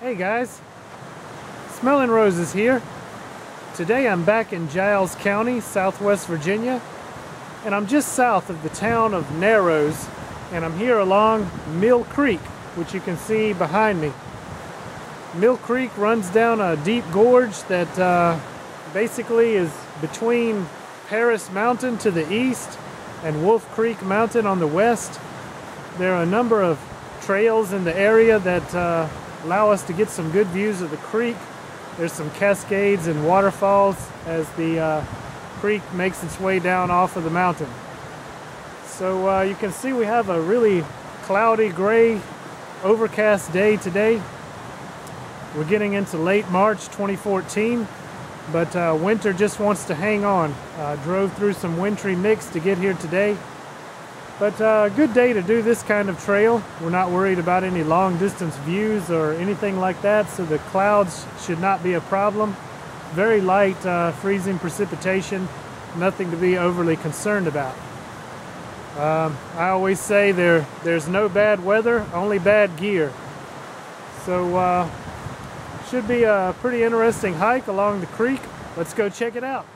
Hey guys, Smelling Roses here. Today I'm back in Giles County, Southwest Virginia, and I'm just south of the town of Narrows, and I'm here along Mill Creek, which you can see behind me. Mill Creek runs down a deep gorge that basically is between Paris Mountain to the east and Wolf Creek Mountain on the west. There are a number of trails in the area that allow us to get some good views of the creek. There's some cascades and waterfalls as the creek makes its way down off of the mountain. So you can see we have a really cloudy, gray, overcast day today. We're getting into late March 2014, but winter just wants to hang on. Drove through some wintry mix to get here today. But a good day to do this kind of trail. We're not worried about any long distance views or anything like that, so the clouds should not be a problem. Very light freezing precipitation, nothing to be overly concerned about. I always say there's no bad weather, only bad gear. So should be a pretty interesting hike along the creek. Let's go check it out.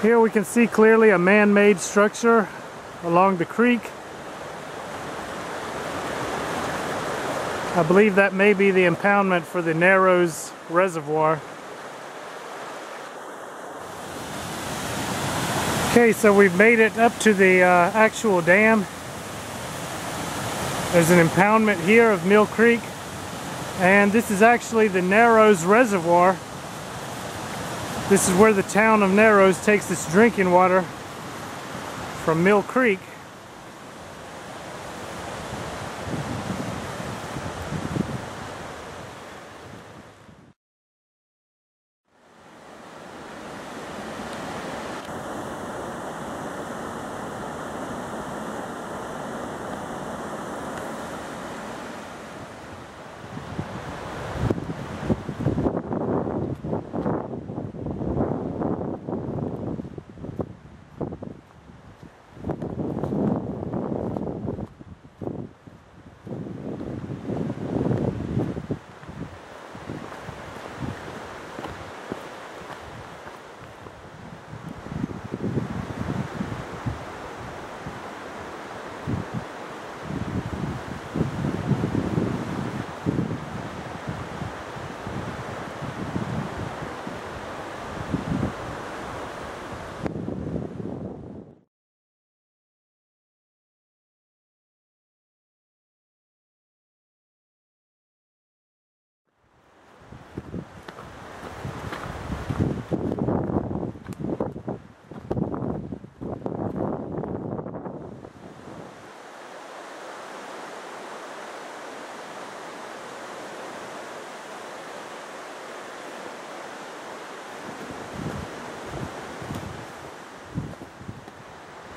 Here we can see clearly a man-made structure along the creek. I believe that may be the impoundment for the Narrows Reservoir. Okay, so we've made it up to the actual dam. There's an impoundment here of Mill Creek, and this is actually the Narrows Reservoir. This is where the town of Narrows takes its drinking water from Mill Creek.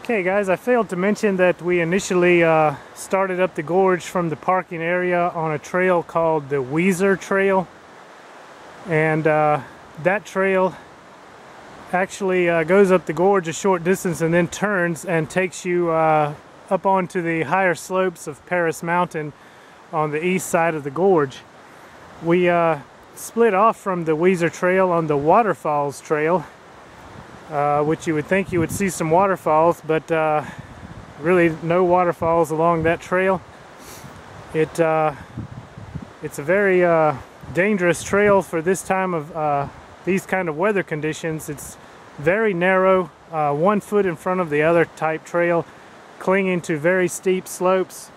Okay guys, I failed to mention that we initially started up the gorge from the parking area on a trail called the Weezer Trail, and that trail actually goes up the gorge a short distance and then turns and takes you up onto the higher slopes of Paris Mountain on the east side of the gorge. We split off from the Weezer Trail on the Waterfalls Trail, which you would think you would see some waterfalls, but really no waterfalls along that trail. It's a very dangerous trail for this time of these kind of weather conditions. It's very narrow, 1 foot in front of the other type trail, clinging to very steep slopes,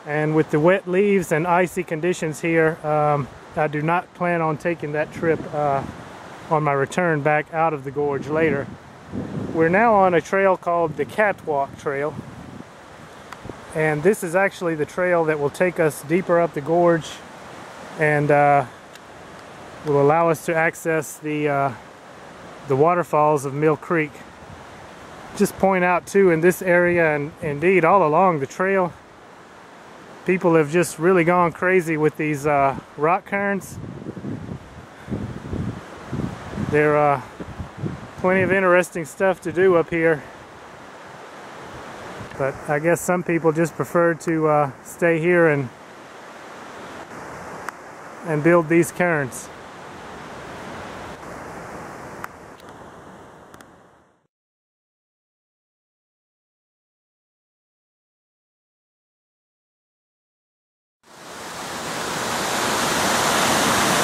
and with the wet leaves and icy conditions here, I do not plan on taking that trip on my return back out of the gorge later. We're now on a trail called the Catwalk Trail, and this is actually the trail that will take us deeper up the gorge and will allow us to access the waterfalls of Mill Creek. Just point out too, in this area and indeed all along the trail, people have just really gone crazy with these rock cairns. There are plenty of interesting stuff to do up here, but I guess some people just prefer to stay here and build these cairns.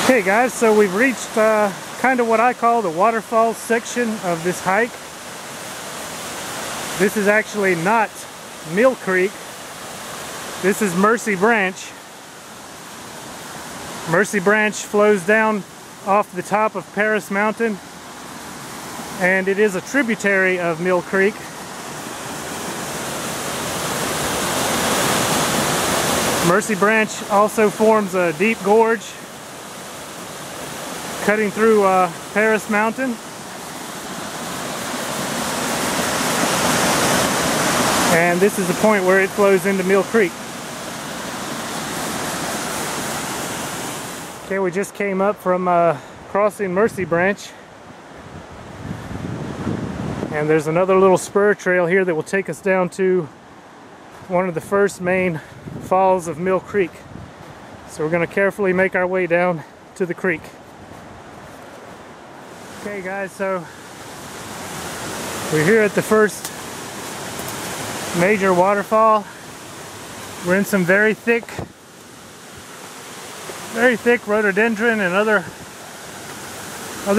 Okay guys, so we've reached kind of what I call the Waterfalls section of this hike. This is actually not Mill Creek. This is Mercy Branch. Mercy Branch flows down off the top of Paris Mountain, and it is a tributary of Mill Creek. Mercy Branch also forms a deep gorge cutting through Paris Mountain, and this is the point where it flows into Mill Creek. Okay, we just came up from crossing Mercy Branch, and there's another little spur trail here that will take us down to one of the first main falls of Mill Creek. So we're going to carefully make our way down to the creek. Okay guys, so we're here at the first major waterfall. We're in some very thick rhododendron and other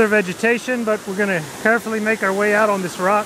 vegetation, but we're going to carefully make our way out on this rock.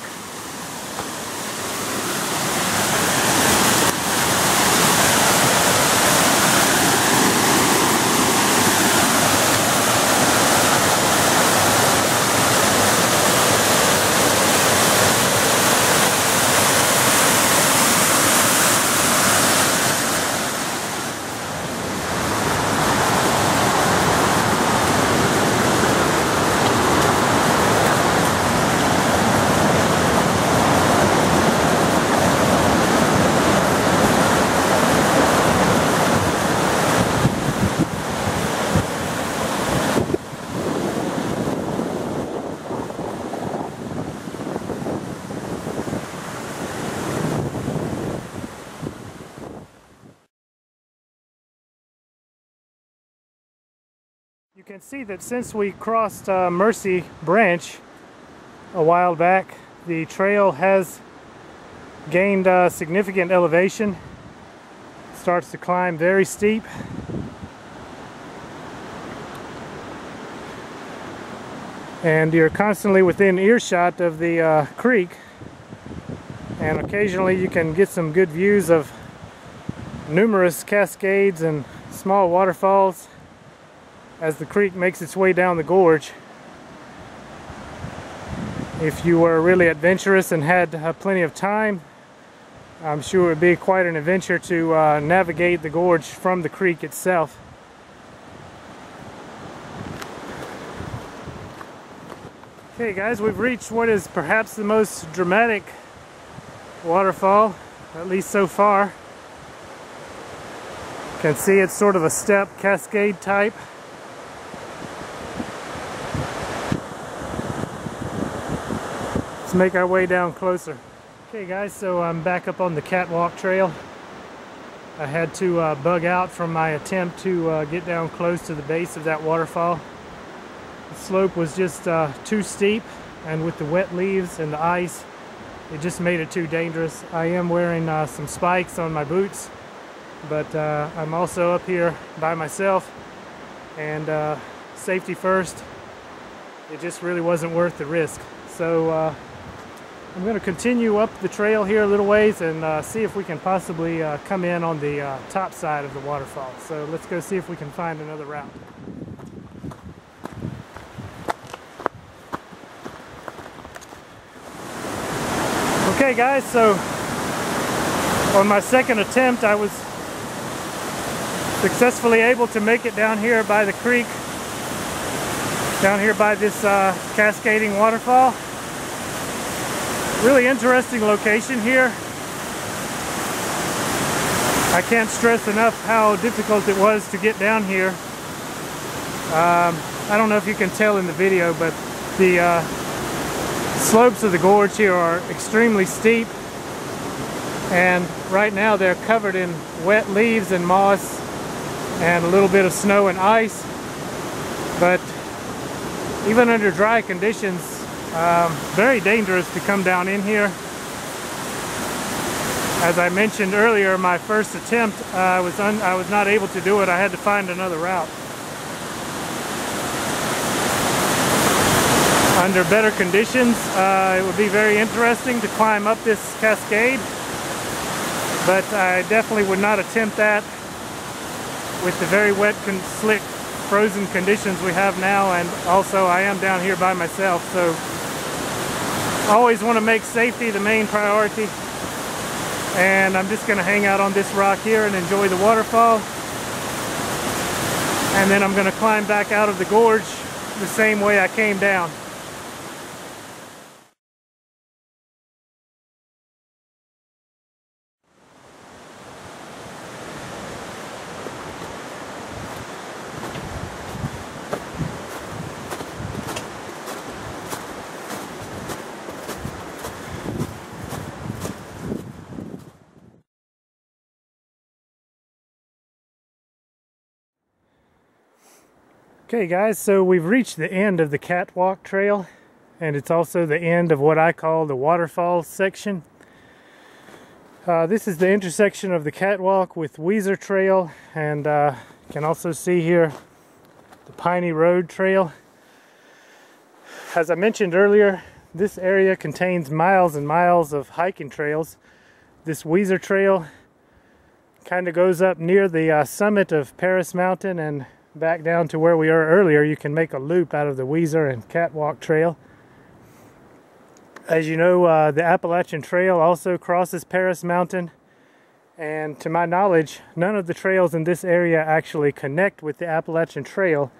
You can see that since we crossed Mercy Branch a while back, the trail has gained significant elevation. It starts to climb very steep. And you're constantly within earshot of the creek, and occasionally you can get some good views of numerous cascades and small waterfalls as the creek makes its way down the gorge. If you were really adventurous and had plenty of time, I'm sure it would be quite an adventure to navigate the gorge from the creek itself. Okay guys, we've reached what is perhaps the most dramatic waterfall, at least so far. You can see it's sort of a step cascade type. Let's make our way down closer. Okay guys, so I'm back up on the Catwalk Trail. I had to bug out from my attempt to get down close to the base of that waterfall. The slope was just too steep, and with the wet leaves and the ice, it just made it too dangerous. I am wearing some spikes on my boots, but I'm also up here by myself, and safety first. It just really wasn't worth the risk. So I'm going to continue up the trail here a little ways and see if we can possibly come in on the top side of the waterfall. So let's go see if we can find another route. Okay guys, so on my second attempt I was successfully able to make it down here by the creek, down here by this cascading waterfall. Really interesting location here. I can't stress enough how difficult it was to get down here. I don't know if you can tell in the video, but the slopes of the gorge here are extremely steep, and right now they're covered in wet leaves and moss and a little bit of snow and ice. But even under dry conditions, very dangerous to come down in here. As I mentioned earlier, my first attempt, I was not able to do it. I had to find another route. Under better conditions, it would be very interesting to climb up this cascade, but I definitely would not attempt that with the very wet, slick, frozen conditions we have now, and also I am down here by myself, so I always want to make safety the main priority. And I'm just going to hang out on this rock here and enjoy the waterfall, and then I'm going to climb back out of the gorge the same way I came down. Okay guys, so we've reached the end of the Catwalk Trail, and it's also the end of what I call the Waterfalls section. This is the intersection of the Catwalk with Weezer Trail, and you can also see here the Piney Road Trail. As I mentioned earlier, this area contains miles and miles of hiking trails. This Weezer Trail kind of goes up near the summit of Paris Mountain and back down to where we were earlier. You can make a loop out of the Weezer and Catwalk Trail. As you know, the Appalachian Trail also crosses Paris Mountain, and to my knowledge, none of the trails in this area actually connect with the Appalachian Trail.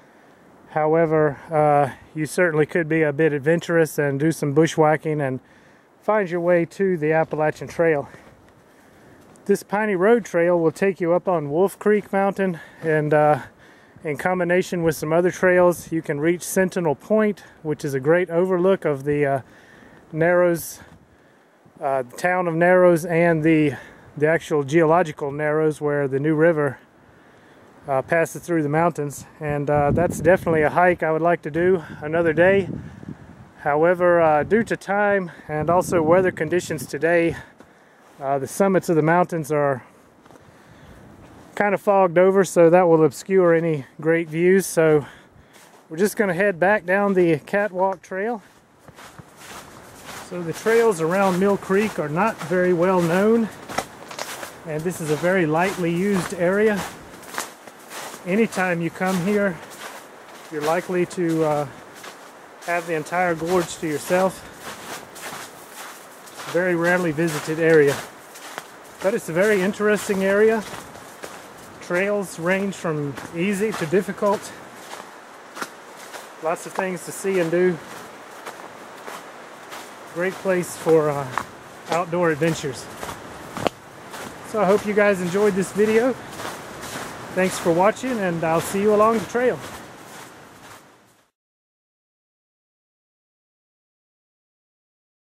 However, you certainly could be a bit adventurous and do some bushwhacking and find your way to the Appalachian Trail. This Piney Road Trail will take you up on Wolf Creek Mountain, and in combination with some other trails, you can reach Sentinel Point, which is a great overlook of the Narrows, the town of Narrows, and the actual geological Narrows where the New River passes through the mountains. And that's definitely a hike I would like to do another day. However, due to time and also weather conditions today, the summits of the mountains are kind of fogged over, so that will obscure any great views. So we're just going to head back down the Catwalk Trail. So the trails around Mill Creek are not very well known, and this is a very lightly used area. Anytime you come here, you're likely to have the entire gorge to yourself. Very rarely visited area, but it's a very interesting area. Trails range from easy to difficult. Lots of things to see and do. Great place for outdoor adventures. So I hope you guys enjoyed this video. Thanks for watching, and I'll see you along the trail.